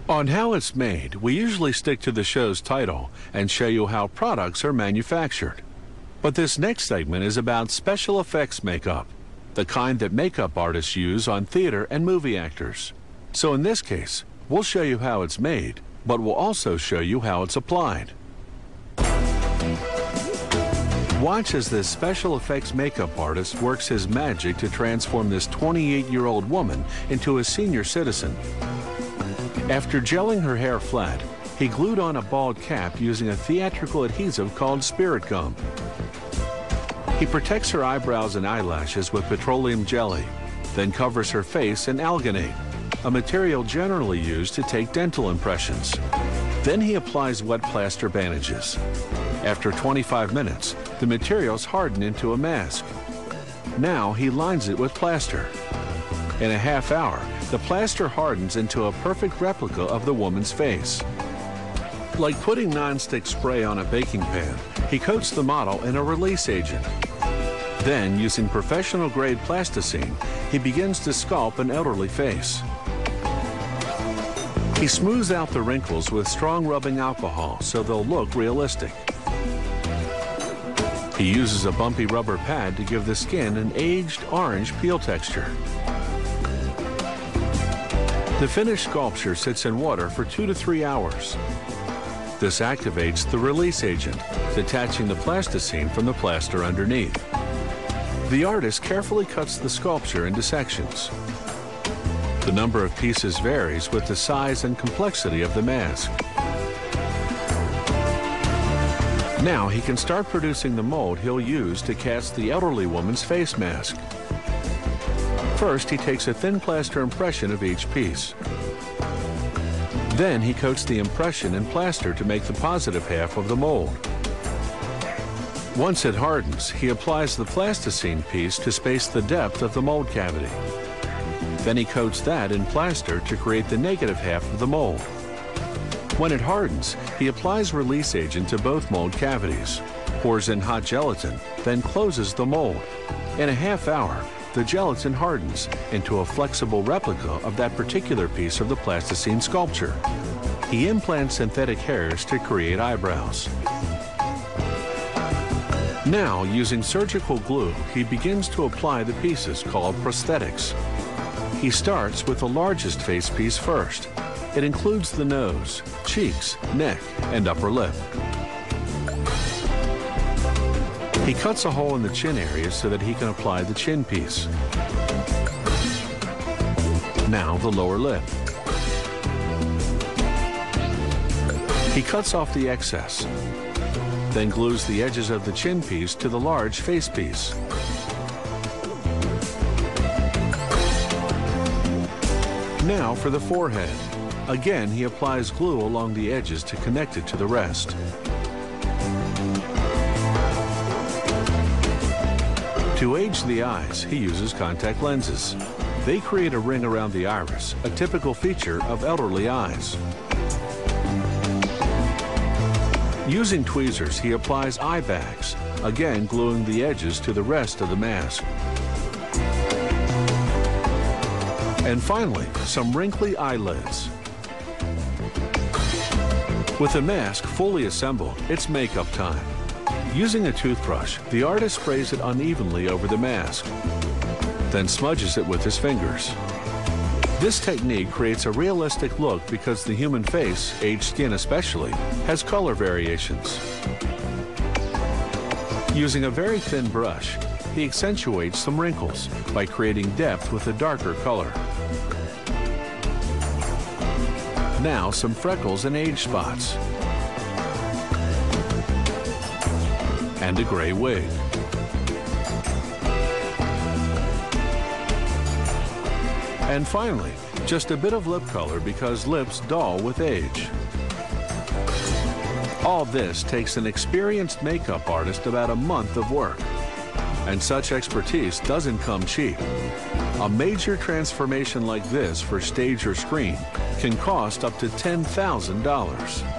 On How It's Made, we usually stick to the show's title and show you how products are manufactured. But this next segment is about special effects makeup, the kind that makeup artists use on theater and movie actors. So in this case, we'll show you how it's made, but we'll also show you how it's applied. Watch as this special effects makeup artist works his magic to transform this 28-year-old woman into a senior citizen. After gelling her hair flat, he glued on a bald cap using a theatrical adhesive called spirit gum. He protects her eyebrows and eyelashes with petroleum jelly, then covers her face in alginate, a material generally used to take dental impressions. Then he applies wet plaster bandages. After 25 minutes, the materials harden into a mask. Now he lines it with plaster. In a half hour, the plaster hardens into a perfect replica of the woman's face. Like putting nonstick spray on a baking pan, he coats the model in a release agent. Then, using professional-grade plasticine, he begins to sculpt an elderly face. He smooths out the wrinkles with strong rubbing alcohol so they'll look realistic. He uses a bumpy rubber pad to give the skin an aged orange peel texture. The finished sculpture sits in water for 2 to 3 hours. This activates the release agent, detaching the plasticine from the plaster underneath. The artist carefully cuts the sculpture into sections. The number of pieces varies with the size and complexity of the mask. Now he can start producing the mold he'll use to cast the elderly woman's face mask. First, he takes a thin plaster impression of each piece. Then he coats the impression in plaster to make the positive half of the mold. Once it hardens, he applies the plasticine piece to space the depth of the mold cavity. Then he coats that in plaster to create the negative half of the mold. When it hardens, he applies release agent to both mold cavities, pours in hot gelatin, then closes the mold. In a half hour, the gelatin hardens into a flexible replica of that particular piece of the plasticine sculpture. He implants synthetic hairs to create eyebrows. Now, using surgical glue, he begins to apply the pieces called prosthetics. He starts with the largest face piece first. It includes the nose, cheeks, neck, and upper lip. He cuts a hole in the chin area so that he can apply the chin piece. Now the lower lip. He cuts off the excess, then glues the edges of the chin piece to the large face piece. Now for the forehead. Again, he applies glue along the edges to connect it to the rest. To age the eyes, he uses contact lenses. They create a ring around the iris, a typical feature of elderly eyes. Using tweezers, he applies eye bags, again gluing the edges to the rest of the mask. And finally, some wrinkly eyelids. With the mask fully assembled, it's makeup time. Using a toothbrush, the artist sprays it unevenly over the mask, then smudges it with his fingers. This technique creates a realistic look because the human face, aged skin especially, has color variations. Using a very thin brush, he accentuates some wrinkles by creating depth with a darker color. Now some freckles and age spots. And a gray wig. And finally, just a bit of lip color because lips dull with age. All this takes an experienced makeup artist about a month of work. And such expertise doesn't come cheap. A major transformation like this for stage or screen can cost up to $10,000.